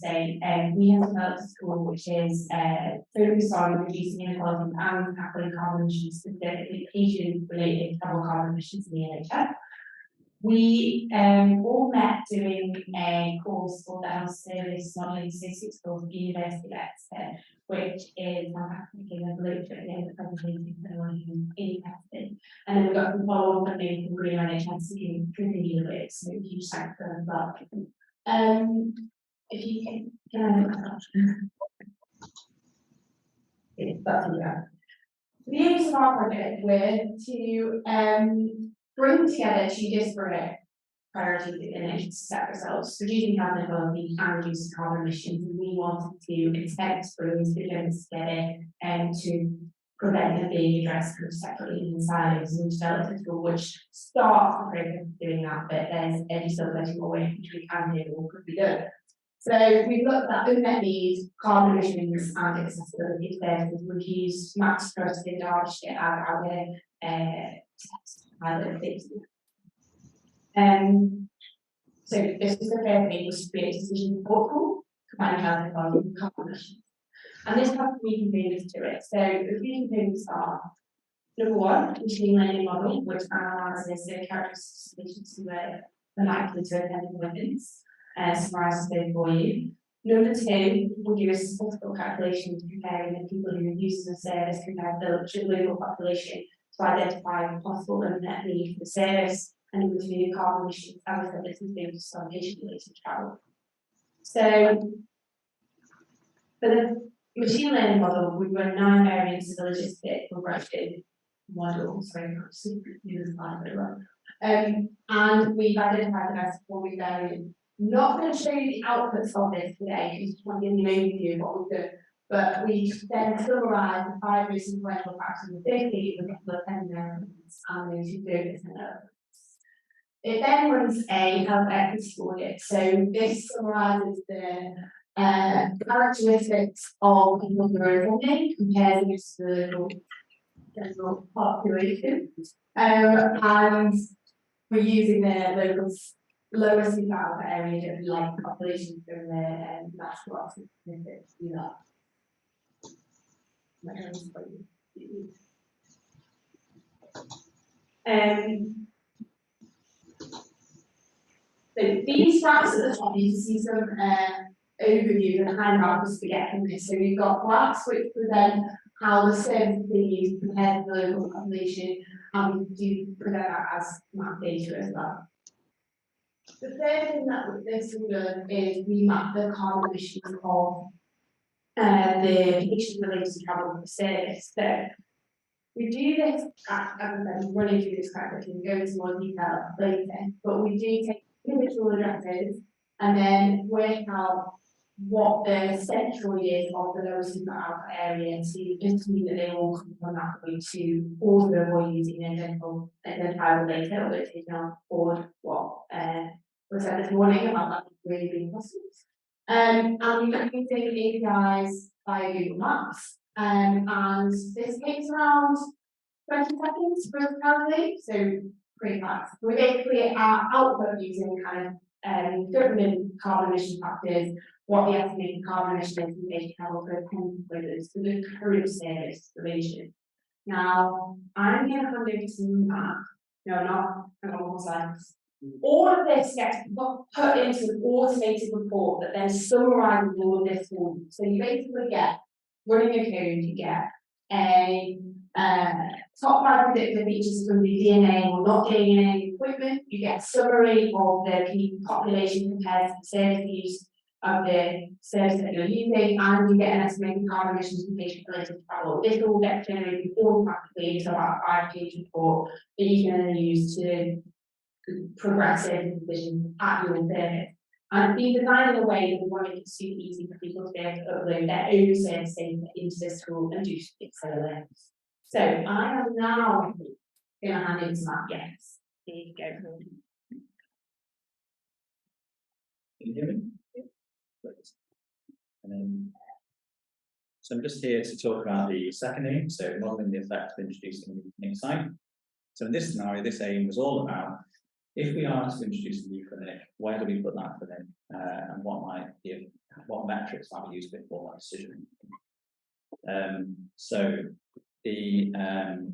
say we have developed a school which is focused on reducing inequalities and tackling carbon emissions, specifically Asian-related travel carbon emissions in the NHS. We all met doing a course called the Health Service Modelling Statistics course at University of Exeter, which is fantastic in the literature at the end of the presentation for anyone who's interested. And then we've got some follow-up funding from Green NHS to continue the work, so huge thanks for that as well. If you can I make that option? That's the aims of our project were to bring together two disparate priorities in NHS to set ourselves, reducing carbon inequality and reducing carbon emissions. And we wanted to expect bring these agents together to prevent them being addressed kind of separately in silos. And we developed a tool which starts the process of doing that, but there's still plenty more work which we can do or could be done. So we've looked at unmet needs, carbon emissions, and accessibility to services. We've used maps across in Derbyshire as our test pilot things. So this is the first thing, was to create a decision portal to manage health inequality and carbon emissions. And this has three components to it. So the three components are: number one, machine learning model, which analyzes the characteristics of patients who are likely to attend appointments. Summarise them for you. Number two, we do a statistical calculation comparing the people who are using the service compared to the local population to identify a possible unmet need for the service. And number three, carbon emissions. As I said, this is based on patient-related travel. So, for the machine learning model, we run 9 variants of the logistic regression model. Sorry, I can't see the slide very well. And we've identified the best performing variant. Not going to show you the outputs of this today, because just want to give you an overview of what we've done. But we then summarise the 5 most influential factors of 50 with a couple of 10 variants and those who don't listen up. It then runs a health equity audit. So this summarises the characteristics of people who are attending compared to the general population. And we're using the local lowest in that area of like population from the national office to do that. So these graphs at the top, you can see some overview of the kind of outputs we get from this. So we've got graphs which present how the service is being used compared to the local population, and we do present that as map data as well. The third thing that this will do is we map the carbon emissions of the patient-related to travel with the service. So we do this, I'm running through this quite quickly and go into more detail later, but we do take individual addresses and then work out what the central is of the lowest super alpha area to just mean that they all come from that way to also avoid using identifiable data or taking on board what was said this morning about that really being possible. And we're using APIs via Google Maps. And this takes around 20 seconds for us to calculate, so pretty fast. We basically are output using kind of government carbon emission factors, what the estimated carbon emission is in patient travel for 10 kilometers for the current service relation. Now, I'm going to hand over to Matt. No, not on slides. All of this gets put into an automated report that then summarizes all of this for you. So you basically get, running a code, you get a top 5 predictive features from the DNA or not DNA equipment. You get a summary of the population compared to the service use of the service that you're using, and you get an estimated carbon emissions from patient-related travel. This all gets generated automatically into about a 5-page report that you can then use to progressive decisions at your service. And it's been designed in a way that we want it to super easy for people to be able to upload their own service data into this tool and do Excel alerts. So I am now going to hand it to Matt. Yes, there you go. Can you hear me? Great. So I'm just here to talk about the second aim, so modelling the effect of introducing a new insight. So in this scenario, this aim was all about if we are to introduce a new clinic, where do we put that clinic, and what metrics might be used before that decision? So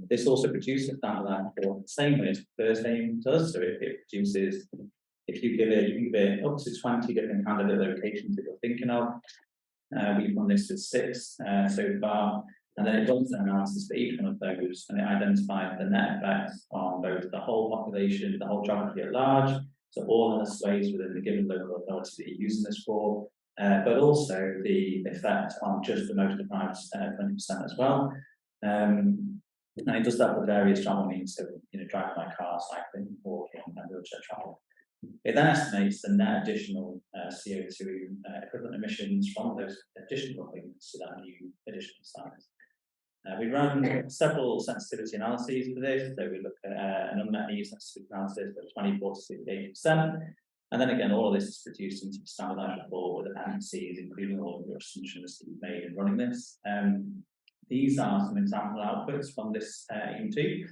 this also produces standardized report the same way as the first aim does. So it produces, if you give it up to 20 different candidate locations that you're thinking of. We've done this with 6 so far, and then it does an analysis for each one of those, and it identifies the net effects on both the whole population, the whole geography at large, so all of the space within the given local authority that you're using this for, but also the effect on just the most deprived 20% as well. And it does that for various travel means, so driving by car, cycling, walking, and wheelchair travel. It then estimates the net additional CO2 equivalent emissions from those additional links to that new additional size. We run several sensitivity analyses for this. So we look at an unmet needs sensitivity analysis of 24 to 68%. And then again, all of this is produced into a standardized report with appendices, including all of your assumptions that you've made in running this. These are some example outputs from this EM2.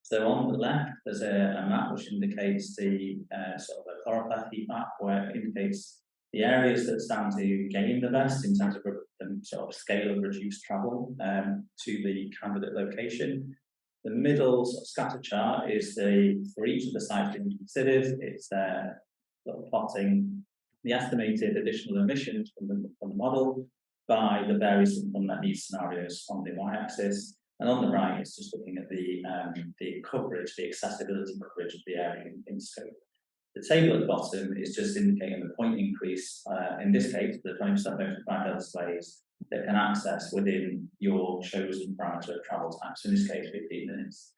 So on the left, there's a map which indicates the sort of a choropleth heat map, where it indicates the areas that stand to gain the best in terms of the sort of scale of reduced travel to the candidate location. The middle sort of scatter chart is for each of the sites being considered. It's sort of plotting the estimated additional emissions from the model by the various unmet needs scenarios on the y-axis. And on the right, it's just looking at the coverage, the accessibility coverage of the area in scope. The table at the bottom is just indicating the point increase, in this case, the 20% most deprived displays that can access within your chosen parameter of travel time. So in this case, 15 minutes.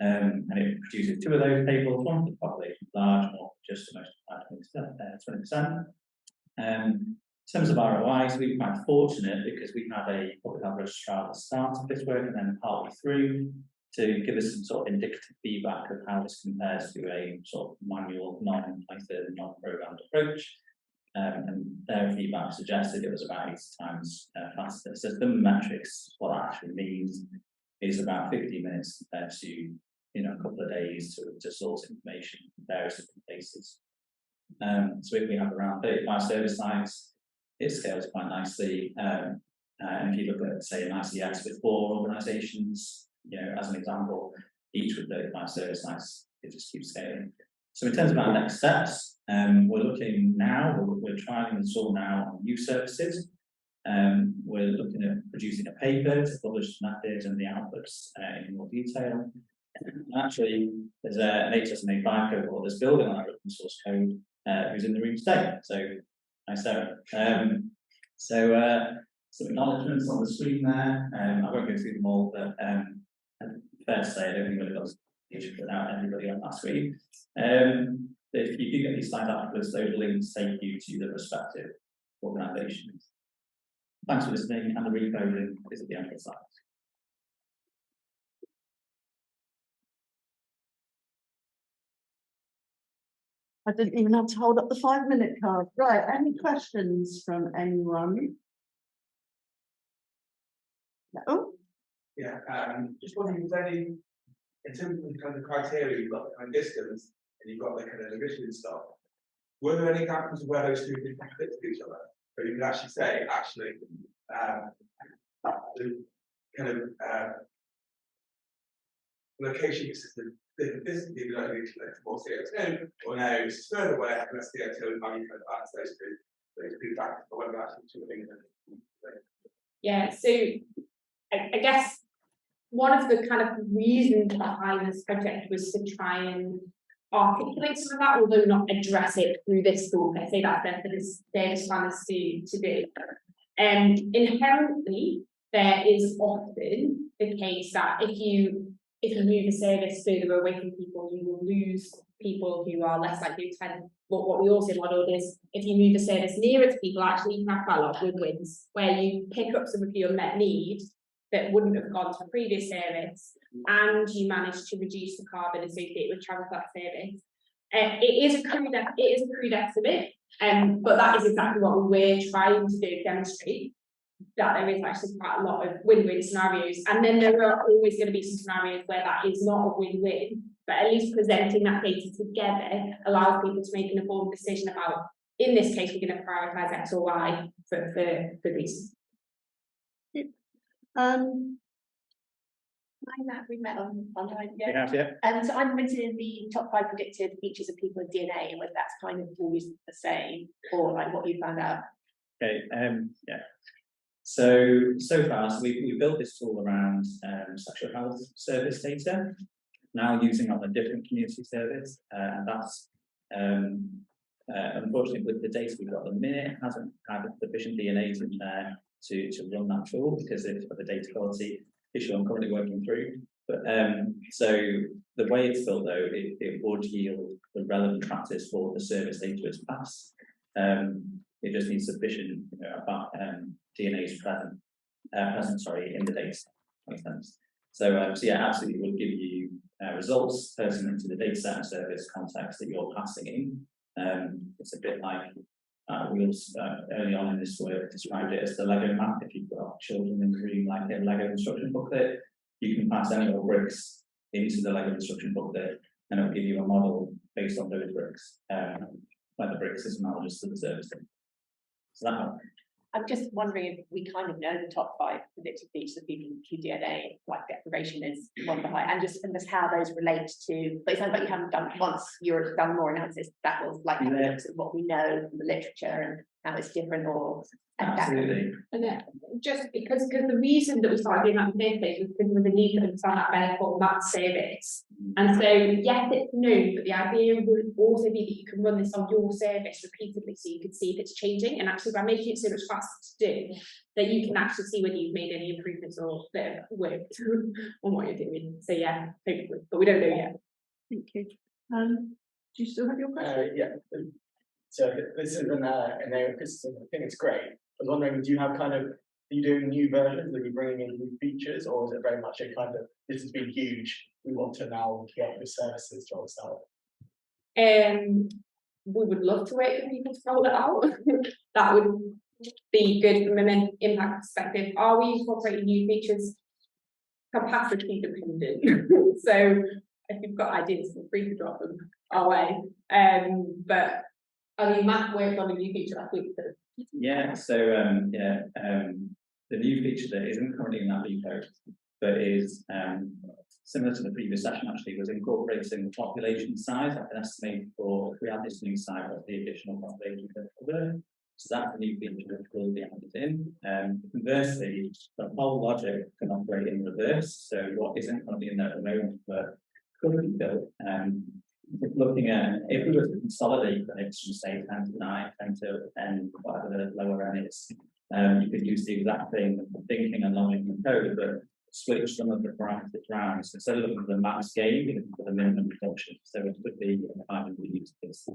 And it produces 2 of those tables, one for the population large, or just the most deprived 20%. In terms of ROI, so we've been quite fortunate because we have a public health registrar at the start of this work and then partly through to give us some sort of indicative feedback of how this compares to a sort of manual, non-Python, non-programmed approach. And their feedback suggested it was about 80 times faster. So some metrics, what that actually means is about 50 minutes compared to a couple of days to source information from various different places. So if we have around 35 service sites, it scales quite nicely. And if you look at, say, an ICS with 4 organisations, as an example, each with 35 service sites, it just keeps scaling. So in terms of our next steps, we're looking now, we're trying to install now on new services. We're looking at producing a paper to publish the methods and the outputs in more detail. Actually, there's an HSMA5 cohort that's building on our open source code who's in the room today. So, hi Sarah. Some acknowledgements on the screen there. I won't go through them all, but fair to say, I don't think we've got to put out everybody on that screen. If you do get these slides afterwards, those links take you to the respective organisations. Thanks for listening, and the repo link is at the end of the slide. I didn't even have to hold up the 5-minute card. Right, any questions from anyone? No? Yeah, just wondering, was any, in terms of the kind of criteria, you've got the kind of distance and you've got the kind of emission stuff, were there any examples of where those 2 did fit to each other? So you could actually say, the kind of location consistent different distance, you don't need to collect more CO2, or no, it's further away, have less CO2 and value kind of balance those two factors, but whether that's two things. Yeah, so I guess one of the kind of reasons behind this project was to try and articulate some of that, although not address it through this talk. I say that then for this data planners to do. Inherently, there is often the case that if you move a service further away from people, you will lose people who are less likely to attend. What we also modeled is if you move the service nearer to people, actually you can have quite a lot of win-wins, where you pick up some of your unmet need that wouldn't have gone to a previous service, and you manage to reduce the carbon associated with travel for that service. It is a crude estimate, but that is exactly what we're trying to do, demonstrate that there is actually quite a lot of win-win scenarios. And then there are always going to be some scenarios where that is not a win-win, but at least presenting that data together allows people to make an informed decision about, in this case, we're going to prioritise X or Y for reasons. We met online, We yeah. have, yeah. So I'm interested in the top 5 predicted features of people in DNA and whether that's kind of always the same or like what you found out. Okay, yeah. So far, we built this tool around sexual health service data, now using on a different community service, and that's unfortunately with the data we've got at the minute hasn't had sufficient DNA in there to run that tool because of the data quality issue I'm currently working through. But so the way it's built though, it would yield the relevant practice for the service data as pass. It just needs sufficient, about DNA's present, in the data. Makes sense. So yeah, absolutely, will give you results pertinent to the data set and service context that you're passing in. It's a bit like we early on in this work described it as the Lego map. If you've got children in the room, like a Lego instruction booklet, you can pass any of the bricks into the Lego instruction booklet, and it'll give you a model based on those bricks. Where the bricks is analogous to the service. So that I'm just wondering if we kind of know the top 5 predicted features of people whose DNA, like deprivation, is one behind, and just how those relate to. But it sounds like you haven't done once you've done more analysis. That was like looks at what we know from the literature and how it's different, or absolutely. And then just because the reason that we started doing that in the first place was because of the need to understand that benefit of that service. And so, yes, it's new, but the idea would also be that you can run this on your service repeatedly so you can see if it's changing. And actually, by making it so much faster to do, that you can actually see whether you've made any improvements or that have worked on what you're doing. So, yeah, hopefully, but we don't know yet. Thank you. Do you still have your question? Yeah. So this is an area of criticism. I think it's great. I was wondering, do you have are you doing new versions? Are you bringing in new features, or is it very much a kind of, this has been huge, we want to now get the services to roll this out? We would love to work with people to roll it out. That would be good from an impact perspective. Are we incorporating new features? Capacity dependent. So if you've got ideas, feel free to drop them our way. But I mean, Matt worked on a new feature last week. Yeah, so the new feature that isn't currently in that repo, but is similar to the previous session actually, was incorporating the population size. I can estimate for, if we add this new site, what the additional population could cover. So that's the new feature which will be added in. Conversely, the whole logic can operate in reverse. So what isn't currently in there at the moment, but could be built. Looking at, if we were to consolidate clinics from say 10 to 9, 10 to 10, whatever the lower end is, you could use the exact same thinking and logic and code, but switch some of the parameters around. So instead of looking at the max gain, you look at the minimum reduction. So it could be 500 use this.